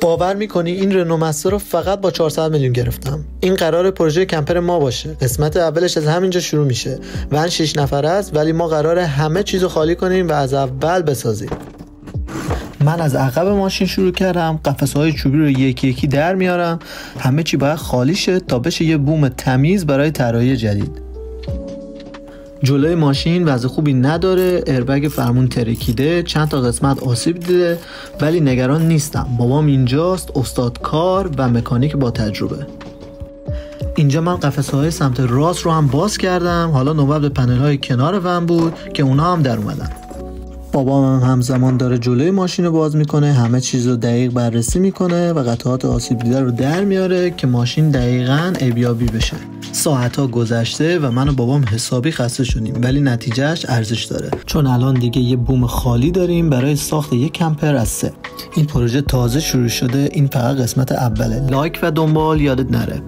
باور میکنی این رنو مستر رو فقط با 400 میلیون گرفتم. این قرار پروژه کمپر ما باشه. قسمت اولش از همینجا شروع میشه. ون 6 نفره است ولی ما قراره همه چیزو خالی کنیم و از اول بسازیم. من از عقب ماشین شروع کردم، قفسه‌های چوبی رو یکی یکی در میارم. همه چی باید خالی شه تا بشه یه بوم تمیز برای طراحی جدید. جلوی ماشین وضع خوبی نداره، ایربگ فرمون ترکیده، چند تا قسمت آسیب دیده، ولی نگران نیستم. بابام اینجاست، استاد کار و مکانیک با تجربه. اینجا من قفسه‌های سمت راست رو هم باز کردم. حالا نوبت به پنل‌های کنار ون بود که اونا هم در اومدن. بابام هم همزمان داره جلوی ماشین رو باز میکنه، همه چیز رو دقیق بررسی میکنه و قطعات آسیب دیده رو در میاره که ماشین دقیقاً ابیابی بشه. ساعت‌ها گذشته و من و بابام حسابی خسته شدیم، ولی نتیجهش ارزش داره، چون الان دیگه یه بوم خالی داریم برای ساخت یک کمپر از 3. این پروژه تازه شروع شده، این فقط قسمت اوله. لایک و دنبال یادت نره.